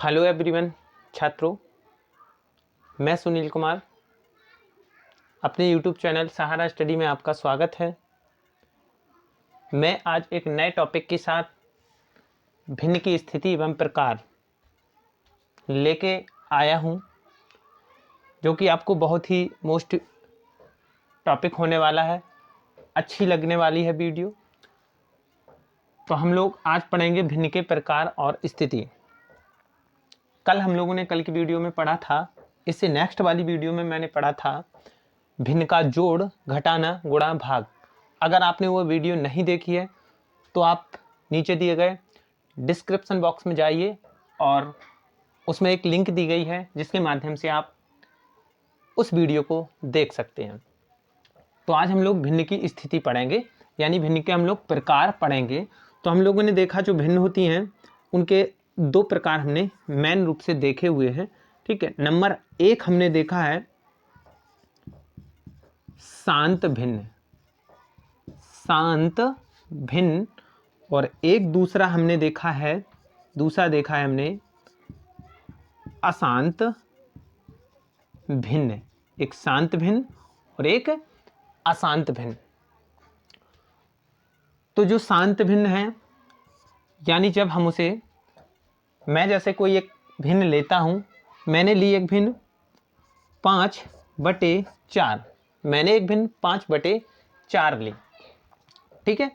Hello everyone छात्रों, मैं सुनील कुमार अपने यूट्यूब चैनल सहारा स्टडी में आपका स्वागत है। मैं आज एक नए टॉपिक के साथ भिन्न की स्थिति एवं प्रकार लेके आया हूं, जो कि आपको बहुत ही मोस्ट टॉपिक होने वाला है, अच्छी लगने वाली है वीडियो। तो हम लोग आज पढ़ेंगे भिन्न के प्रकार और स्थिति। कल हम लोगों ने कल की वीडियो में पढ़ा था, इससे नेक्स्ट वाली वीडियो में मैंने पढ़ा था भिन्न का जोड़, घटाना, गुणा, भाग। अगर आपने वो वीडियो नहीं देखी है तो आप नीचे दिए गए डिस्क्रिप्शन बॉक्स में जाइए और उसमें एक लिंक दी गई है जिसके माध्यम से आप उस वीडियो को देख सकते हैं। तो आज हम लोग भिन्न की स्थिति पढ़ेंगे, यानी भिन्न के हम लोग प्रकार पढ़ेंगे। तो हम लोगों ने देखा जो भिन्न होती हैं उनके दो प्रकार हमने मेन रूप से देखे हुए हैं, ठीक है। नंबर एक हमने देखा है शांत भिन्न, शांत भिन्न, और एक दूसरा हमने देखा है, हमने अशांत भिन्न। एक शांत भिन्न और एक अशांत भिन्न। तो जो शांत भिन्न है, यानी जब हम उसे, मैं जैसे कोई एक भिन्न लेता हूं, मैंने ली एक भिन्न 5/4, मैंने एक भिन्न 5/4 ली, ठीक है।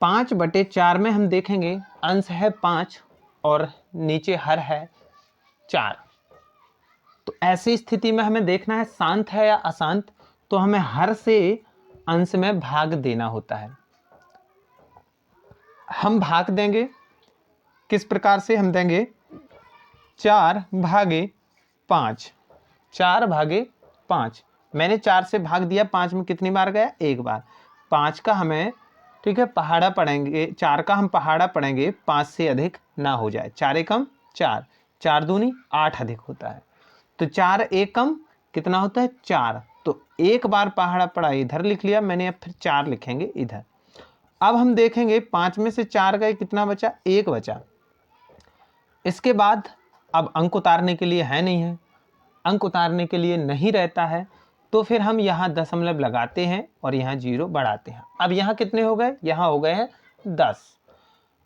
5/4 में हम देखेंगे अंश है 5 और नीचे हर है 4। तो ऐसी स्थिति में हमें देखना है शांत है या अशांत, तो हमें हर से अंश में भाग देना होता है। हम भाग देंगे किस प्रकार से, हम देंगे 4/5, 4/5। मैंने 4 से भाग दिया, 5 में कितनी बार गया, एक बार। 5 का हमें, ठीक है, पहाड़ा पढ़ेंगे, 4 का हम पहाड़ा पढ़ेंगे 5 से अधिक ना हो जाए। 4 एकम 4, 4 दूनी 8 अधिक होता है, तो 4 एकम कितना होता है, 4। तो एक बार पहाड़ा पढ़ा इधर लिख लिया मैंने, अब फिर 4 लिखेंगे इधर। अब हम देखेंगे 5 में से 4 गए, कितना बचा, 1 बचा। इसके बाद अब अंक उतारने के लिए है नहीं है, अंक उतारने के लिए नहीं रहता है, तो फिर हम यहाँ दशमलव लगाते हैं और यहाँ 0 बढ़ाते हैं। अब यहाँ कितने हो गए, यहाँ हो गए हैं 10।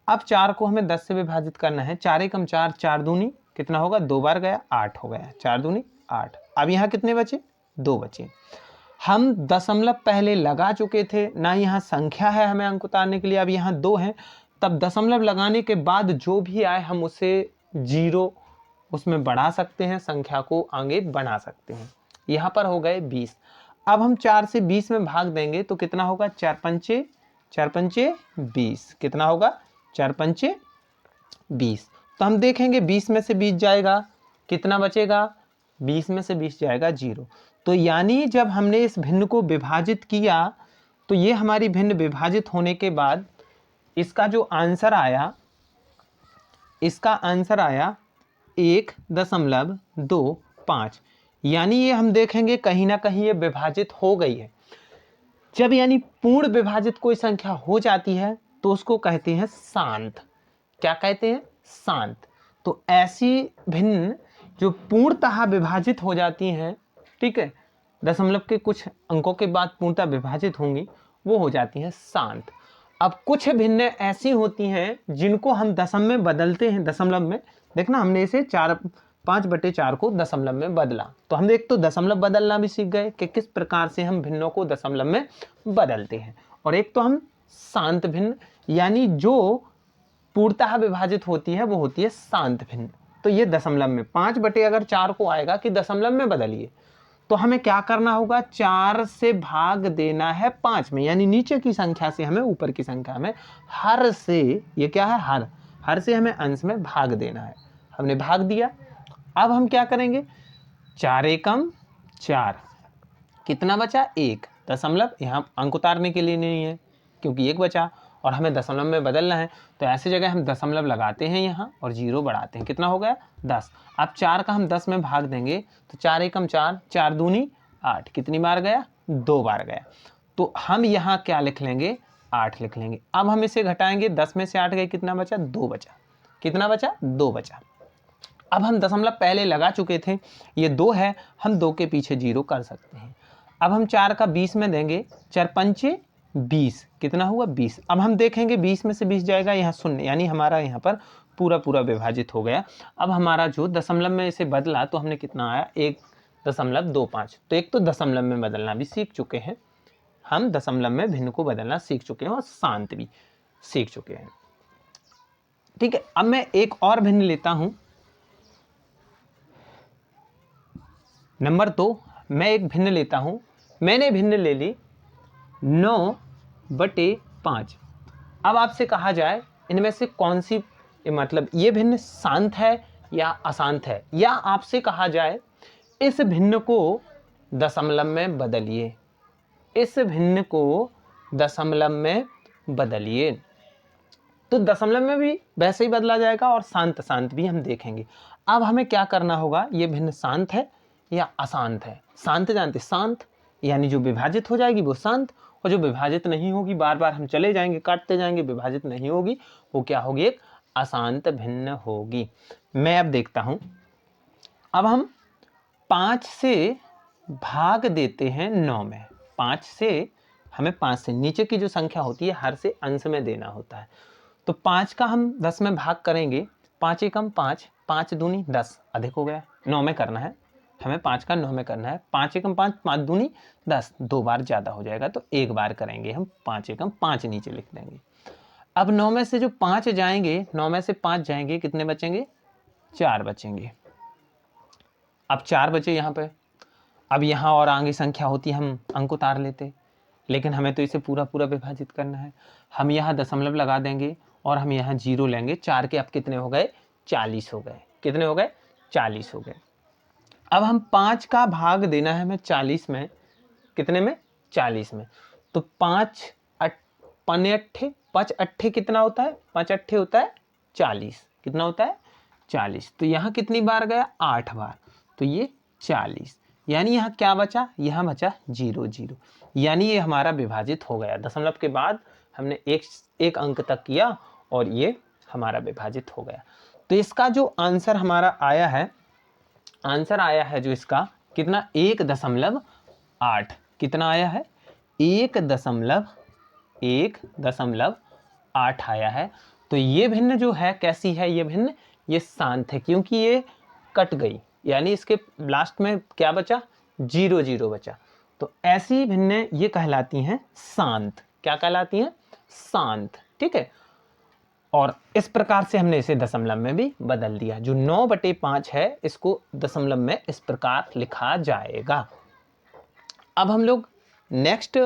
अब 4 को हमें 10 से विभाजित करना है। 4 एकम 4, 4 दूनी कितना होगा, 2 बार गया, 8 हो गया, 4 दूनी 8। अब यहाँ कितने बचे, 2 बचे। हम दशमलव पहले लगा चुके थे ना, यहाँ संख्या है हमें अंक उतारने के लिए, अब यहाँ 2 है। तब दशमलव लगाने के बाद जो भी आए हम उसे 0 उसमें बढ़ा सकते हैं, संख्या को आगे बढ़ा सकते हैं। यहाँ पर हो गए 20। अब हम 4 से 20 में भाग देंगे तो कितना होगा, 4 पंचे 20, कितना होगा, 4 पंचे 20। तो हम देखेंगे 20 में से 20 जाएगा, कितना बचेगा, 20 में से 20 जाएगा 0। तो यानी जब हमने इस भिन्न को विभाजित किया तो ये हमारी भिन्न विभाजित होने के बाद इसका जो आंसर आया, इसका आंसर आया 1.25। यानी ये हम देखेंगे कहीं ना कहीं ये विभाजित हो गई है। जब यानी पूर्ण विभाजित कोई संख्या हो जाती है तो उसको कहते हैं शांत। क्या कहते हैं, शांत। तो ऐसी भिन्न जो पूर्णतः विभाजित हो जाती हैं, ठीक है, दशमलव के कुछ अंकों के बाद पूर्णतः विभाजित होंगी, वो हो जाती हैं शांत। अब कुछ भिन्न ऐसी होती हैं जिनको हम दशमलव में बदलते हैं। दशमलव में देखना, हमने इसे 5/4 को दशमलव में बदला, तो हम एक तो दशमलव बदलना भी सीख गए कि किस प्रकार से हम भिन्नों को दशमलव में बदलते हैं। और एक तो हम शांत भिन्न, यानी जो पूर्णतः विभाजित होती है वो होती है शांत भिन्न। तो ये दशमलव में 5/4 को आएगा कि दशमलव में बदलिए, तो हमें क्या करना होगा, 4 से भाग देना है 5 में, यानी नीचे की संख्या से हमें ऊपर की संख्या में हर से, ये क्या है, हर से हमें अंश में भाग देना है। हमने भाग दिया। अब हम क्या करेंगे, 4 एकम 4, कितना बचा, 1। दशमलव यहाँ अंक उतारने के लिए नहीं है क्योंकि 1 बचा और हमें दशमलव में बदलना है, तो ऐसी जगह हम दशमलव लगाते हैं यहाँ और 0 बढ़ाते हैं, कितना हो गया, 10। अब 4 का हम 10 में भाग देंगे तो 4 एकम 4, 4 दूनी 8, कितनी बार गया, 2 बार गया। तो हम यहाँ क्या लिख लेंगे, 8 लिख लेंगे। अब हम इसे घटाएंगे, 10 में से 8 गए, कितना बचा, 2 बचा, कितना बचा, 2 बचा। अब हम दशमलव पहले लगा चुके थे, ये 2 है, हम 2 के पीछे 0 कर सकते हैं। अब हम 4 का 20 में देंगे, 4 पंचे 20, कितना हुआ 20। अब हम देखेंगे 20 में से 20 जाएगा यहाँ 0, यानी हमारा यहाँ पर पूरा पूरा विभाजित हो गया। अब हमारा जो दशमलव में इसे बदला तो हमने कितना आया, 1.25। तो एक तो दशमलव में बदलना भी सीख चुके हैं हम, दशमलव में भिन्न को बदलना सीख चुके हैं और शांत भी सीख चुके हैं। ठीक है, अब मैं एक और भिन्न लेता हूं। नंबर 2, मैं एक भिन्न लेता हूं। मैंने भिन्न ले ली 9/5। अब आपसे कहा जाए इनमें से कौन सी, मतलब ये भिन्न शांत है या अशांत है, या आपसे कहा जाए इस भिन्न को दशमलव में बदलिए, इस भिन्न को दशमलव में बदलिए। तो दशमलव में भी वैसे ही बदला जाएगा और शांत शांत भी हम देखेंगे। अब हमें क्या करना होगा, ये भिन्न शांत है या अशांत है। शांत जानते, शांत यानी जो विभाजित हो जाएगी वो शांत, और जो विभाजित नहीं होगी, बार बार हम चले जाएंगे काटते जाएंगे, विभाजित नहीं होगी, वो क्या होगी, एक अशांत भिन्न होगी। मैं अब देखता हूं, अब हम 5 से भाग देते हैं 9 में। 5 से हमें 5 से नीचे की जो संख्या होती है हर से अंश में देना होता है। तो 5 का हम 10 में भाग करेंगे, 5 एकम 5, 5 दूनी 10, अधिक हो गया, 9 में करना है हमें, 5 का 9 में करना है। 5 एकम 5, 5 दूनी 10, 2 बार ज़्यादा हो जाएगा तो एक बार करेंगे हम, 5 एकम 5 नीचे लिख देंगे। अब 9 में से जो 5 जाएंगे, 9 में से 5 जाएंगे, कितने बचेंगे, 4 बचेंगे। अब 4 बचे यहाँ पे। अब यहाँ और आगे संख्या होती, हम अंक उतार लेते, लेकिन हमें तो इसे पूरा पूरा विभाजित करना है। हम यहाँ दशमलव लगा देंगे और हम यहाँ 0 लेंगे। 4 के अब कितने हो गए, 40 हो गए। कितने हो गए, 40 हो गए। अब हम 5 का भाग देना है हमें 40 में, कितने में, 40 में। तो 5 पने अट्ठे, 5 अट्ठे कितना होता है, 5 अट्ठे होता है 40, कितना होता है 40। तो यहाँ कितनी बार गया, 8 बार, तो ये 40, यानी यहाँ क्या बचा, यहाँ बचा 0 0, यानी ये हमारा विभाजित हो गया। दशमलव के बाद हमने एक अंक तक किया और ये हमारा विभाजित हो गया। तो इसका जो आंसर हमारा आया है, आंसर आया है जो इसका कितना, 1.8। कितना आया है, 1.8 आया है। तो ये भिन्न जो है कैसी है, ये भिन्न ये शांत है, क्योंकि ये कट गई, यानी इसके लास्ट में क्या बचा, 0 0 बचा। तो ऐसी भिन्न ये कहलाती हैं शांत। क्या कहलाती हैं, शांत। ठीक है, और इस प्रकार से हमने इसे दशमलव में भी बदल दिया। जो 9/5 है इसको दशमलव में इस प्रकार लिखा जाएगा। अब हम लोग नेक्स्ट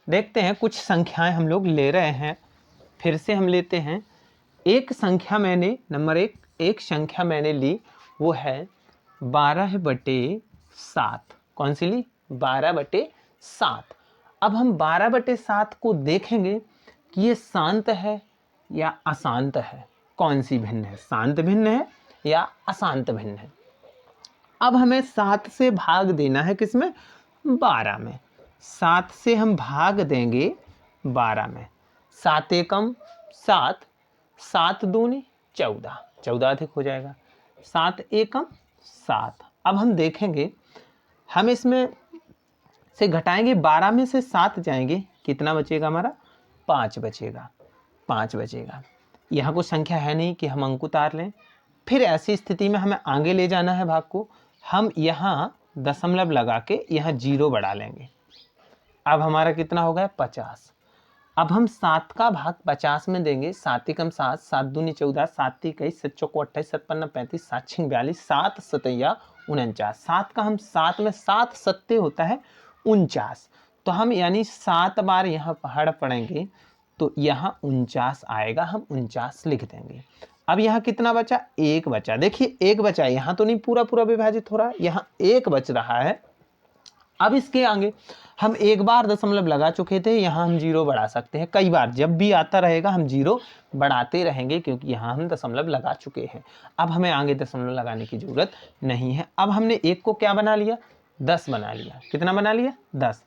देखते हैं, कुछ संख्याएं हम लोग ले रहे हैं, फिर से हम लेते हैं। एक संख्या मैंने, नंबर एक संख्या मैंने ली, वो है 12/7। कौन सी ली, 12/7। अब हम 12/7 को देखेंगे कि ये शांत है या अशांत है, कौन सी भिन्न है, शांत भिन्न है या अशांत भिन्न है। अब हमें 7 से भाग देना है, किसमें, 12 में। 7 से हम भाग देंगे 12 में, 7 एकम 7, 7 दूनी 14, 14 अधिक हो जाएगा, 7 एकम 7। अब हम देखेंगे, हम इसमें से घटाएंगे, 12 में से 7 जाएंगे, कितना बचेगा हमारा, 5 बचेगा, 5 बचेगा। यहाँ कुछ संख्या है नहीं कि हम अंक उतार लें। फिर ऐसी स्थिति में हमें आगे ले जाना है भाग को, हम यहाँ दशमलव लगा के यहाँ 0 बढ़ा लेंगे। अब हमारा कितना हो गया, 50। अब हम 7 का भाग 50 में देंगे, 7 एकम 7, 7 दूनी 14, 7 21, 7 चौको 28, 7 पन्ना 35, 7 छिंग 42, 7 सतैया 49। 7 का हम 7 में 7 सत्ते होता है 49, तो हम यानी 7 बार यहाँ पहाड़ पढ़ेंगे तो यहाँ 49 आएगा, हम 49 लिख देंगे। अब यहाँ कितना बचा, 1 बचा। देखिए 1 बचा, यहाँ तो नहीं पूरा पूरा विभाजित हो रहा है, यहाँ 1 बच रहा है। अब इसके आगे हम एक बार दशमलव लगा चुके थे, यहाँ हम 0 बढ़ा सकते हैं। कई बार जब भी आता रहेगा हम 0 बढ़ाते रहेंगे, क्योंकि यहाँ हम दशमलव लगा चुके हैं। अब हमें आगे दशमलव लगाने की जरूरत नहीं है। अब हमने 1 को क्या बना लिया, 10 बना लिया। कितना बना लिया, 10।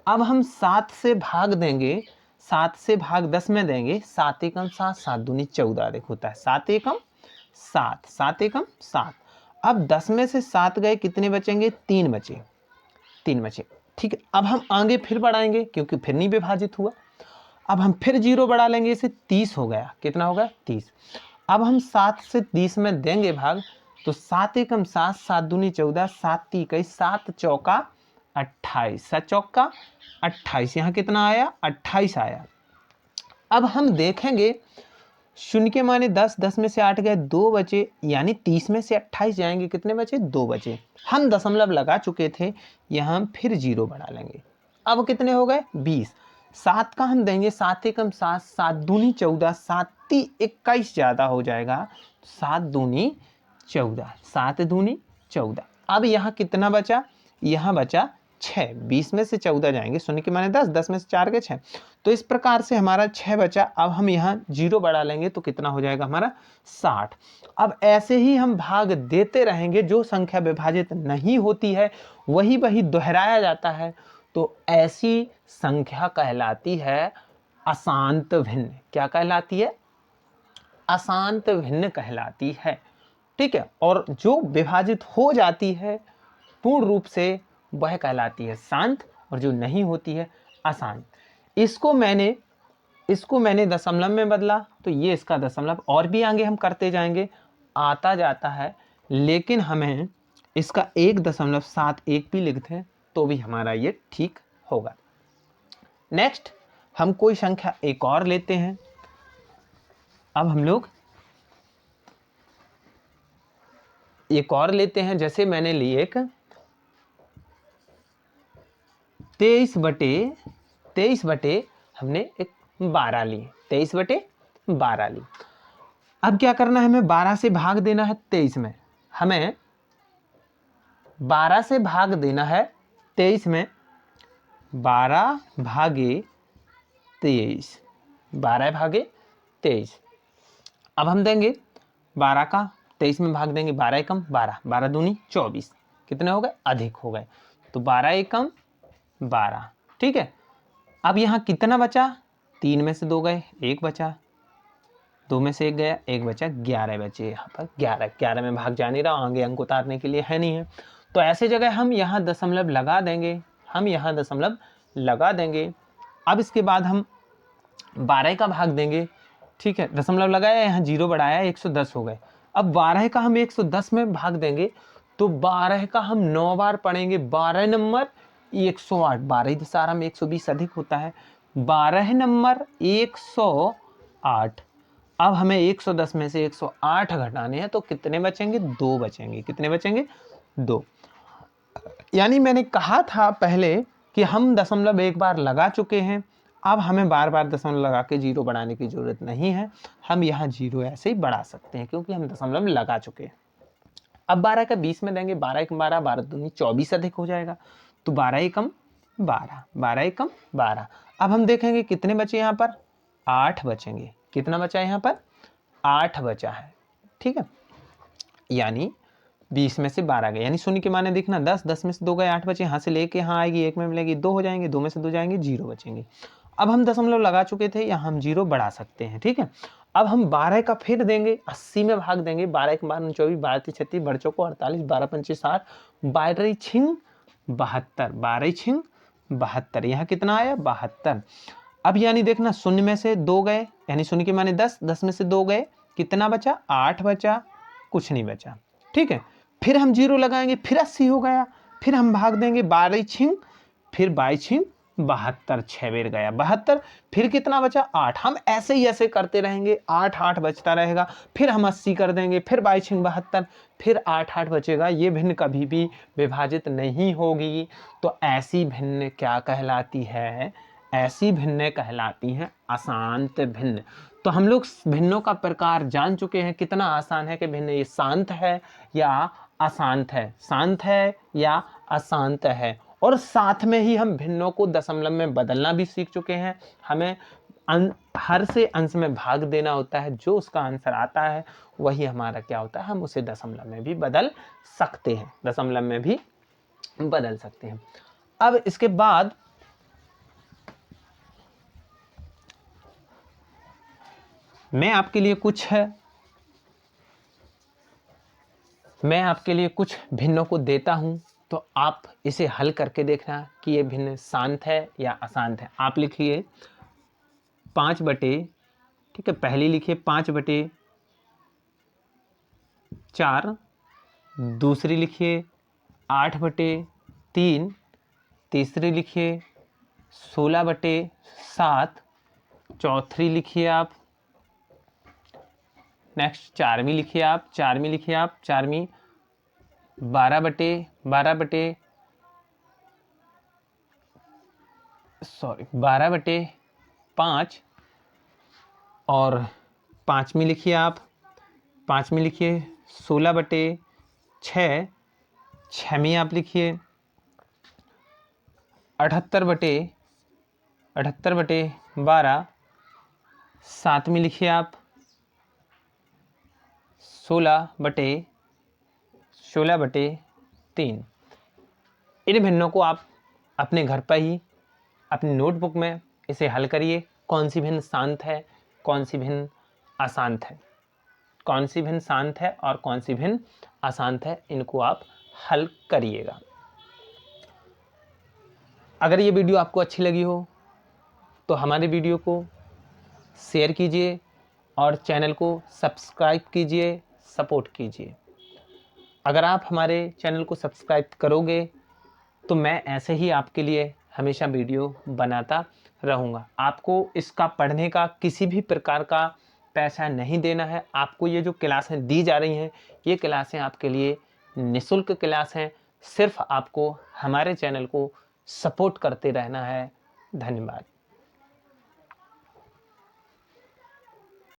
अब हम 7 से भाग देंगे, 7 से भाग 10 में देंगे, 7 एकम 7, 7 दूनी 14 अधिक होता है 7 एकम 7, 7 एकम 7। अब 10 में से 7 गए, कितने बचेंगे? 3 बचे, 3 बचे। ठीक है, अब हम आगे फिर बढ़ाएंगे क्योंकि फिर नहीं विभाजित हुआ। अब हम फिर 0 बढ़ा लेंगे, इसे 30 हो गया। कितना होगा? 30। अब हम 7 से 30 में देंगे भाग, तो 7 एकम 7, 7 दूनी 14, 7 ती 21, 7 चौका 28, 7 चौका 28। यहाँ कितना आया? 28 आया। अब हम देखेंगे शून्य के माने 10, 10 में से 8 गए, 2 बचे, यानी 30 में से 28 जाएंगे, कितने बचे? 2 बचे। हम दशमलव लगा चुके थे, यहाँ हम फिर 0 बढ़ा लेंगे। अब कितने हो गए? 20। 7 का हम देंगे, 7 एकम 7, 7 दूनी 14, 7 ती 21 ज़्यादा हो जाएगा, 7 दूनी 14, 7 दूनी 14। अब यहाँ कितना बचा? यहाँ बचा 6। 20 में से 14 जाएंगे, शून्य के माने 10, 10 में से 4 गए 6, तो इस प्रकार से हमारा 6 बचा। अब हम यहाँ 0 बढ़ा लेंगे तो कितना हो जाएगा हमारा? 60। अब ऐसे ही हम भाग देते रहेंगे, जो संख्या विभाजित नहीं होती है वही वही दोहराया जाता है, तो ऐसी संख्या कहलाती है अशांत भिन्न। क्या कहलाती है? अशांत भिन्न कहलाती है। ठीक है, और जो विभाजित हो जाती है पूर्ण रूप से वह कहलाती है शांत, और जो नहीं होती है अशांत। इसको मैंने दशमलव में बदला, तो ये इसका दशमलव, और भी आगे हम करते जाएंगे, आता जाता है, लेकिन हमें इसका 1.71 भी लिखते हैं तो भी हमारा ये ठीक होगा। नेक्स्ट हम कोई संख्या एक और लेते हैं। अब हम लोग एक और लेते हैं, जैसे मैंने ली एक 23 बटे हमने एक 12 ली, 23 बटे 12 ली। अब क्या करना है? हमें 12 से भाग देना है 23 में, हमें 12 से भाग देना है 23 में, 12 भागे 23, 12 भागे 23। अब हम देंगे 12 का 23 में भाग देंगे, 12 एकम 12, 12 दूनी 24, कितने हो गए? अधिक हो गए, तो 12 एकम 12। ठीक है, अब यहाँ कितना बचा? 3 में से 2 गए, 1 बचा, 2 में से 1 गया, 1 बचा, 11 बचे। यहाँ पर 11 में भाग जा नहीं रहा, आगे अंक उतारने के लिए है नहीं है, तो ऐसे जगह हम यहाँ दशमलव लगा देंगे, अब इसके बाद हम 12 का भाग देंगे। ठीक है, दशमलव लगाया, यहाँ 0 बढ़ाया, 110 हो गए। अब 12 का हम 110 में भाग देंगे, तो 12 का हम 9 बार पढ़ेंगे, 12 नंबर 108, 12 दशहरा में 120 अधिक होता है, 12 नंबर 108। अब हमें 110 में से 108 घटाने हैं, तो कितने बचेंगे? 2 बचेंगे। कितने बचेंगे? 2। यानी मैंने कहा था पहले कि हम दशमलव एक बार लगा चुके हैं, अब हमें बार बार दशमलव लगा के 0 बढ़ाने की जरूरत नहीं है, हम यहाँ 0 ऐसे ही बढ़ा सकते हैं क्योंकि हम दशमलव लगा चुके हैं। अब 12 का 20 में देंगे, 12 एकम 12, 12 दूनी 24 अधिक हो जाएगा, तो 12 एकम 12, 12 एकम 12। अब हम देखेंगे कितने बचे यहाँ पर? 8 बचेंगे। कितना बचा है यहाँ पर? 8 बचा है। ठीक है, यानी 20 में से 12 गए, यानी शून्य के माने देखना 10, 10 में से 2 गए, 8 बचे, यहाँ से लेके यहाँ आएगी, 1 में मिलेगी, 2 हो जाएंगे, 2 में से 2 जाएंगे, 0 बचेंगे। अब हम दशमलव लगा चुके थे, यहाँ हम 0 बढ़ा सकते हैं। ठीक है, अब हम 12 का फिर देंगे, 80 में भाग देंगे, 12 एक 12 24, 12 36 बड़चों को 48, 12 पंचे 60, 12 छिंग 72, 12 छिंग 72, यहाँ कितना आया? 72। अब यानी देखना शून्य में से 2 गए, यानी शून्य के माने 10, 10 में से 2 गए, कितना बचा? 8 बचा, कुछ नहीं बचा। ठीक है, फिर हम 0 लगाएंगे, फिर 80 हो गया, फिर हम भाग देंगे, 12 छिंग, फिर 22 छिंग 72, 6 बेर गया 72, फिर कितना बचा? 8। हम ऐसे ही ऐसे करते रहेंगे, 8 8 बचता रहेगा, फिर हम 80 कर देंगे, फिर 22 छिंग 72, फिर 8 8 बचेगा। ये भिन्न कभी भी विभाजित नहीं होगी, तो ऐसी भिन्न क्या कहलाती है? ऐसी भिन्न कहलाती हैं अशांत भिन्न। तो हम लोग भिन्नों का प्रकार जान चुके हैं, कितना आसान है कि भिन्न ये शांत है या अशांत है, शांत है या अशांत है। और साथ में ही हम भिन्नों को दशमलव में बदलना भी सीख चुके हैं। हमें हर से अंश में भाग देना होता है, जो उसका आंसर आता है वही हमारा क्या होता है, हम उसे दशमलव में भी बदल सकते हैं, दशमलव में भी बदल सकते हैं। अब इसके बाद मैं आपके लिए कुछ भिन्नों को देता हूं, तो आप इसे हल करके देखना कि ये भिन्न शांत है या अशांत है। आप लिखिए 5 बटे, ठीक है, पहली लिखिए 5 बटे 4, दूसरी लिखिए 8 बटे 3, तीसरी लिखिए 16 बटे 7, चौथी लिखिए आप, नेक्स्ट चारवीं लिखिए आप 12 बटे 5, और पाँचवीं लिखिए आप, 16 बटे 6, छवीं आप लिखिए 78 बटे 12, सातवीं लिखिए आप 16 बटे 3। इन भिन्नों को आप अपने घर पर ही अपनी नोटबुक में इसे हल करिए। कौन सी भिन्न शांत है, कौन सी भिन्न अशांत है, कौन सी भिन्न शांत है और कौन सी भिन्न अशांत है, इनको आप हल करिएगा। अगर ये वीडियो आपको अच्छी लगी हो तो हमारे वीडियो को शेयर कीजिए और चैनल को सब्सक्राइब कीजिए, सपोर्ट कीजिए। अगर आप हमारे चैनल को सब्सक्राइब करोगे तो मैं ऐसे ही आपके लिए हमेशा वीडियो बनाता रहूँगा। आपको इसका पढ़ने का किसी भी प्रकार का पैसा नहीं देना है। आपको ये जो क्लासें दी जा रही हैं, ये क्लासें आपके लिए निःशुल्क क्लास हैं। सिर्फ आपको हमारे चैनल को सपोर्ट करते रहना है। धन्यवाद।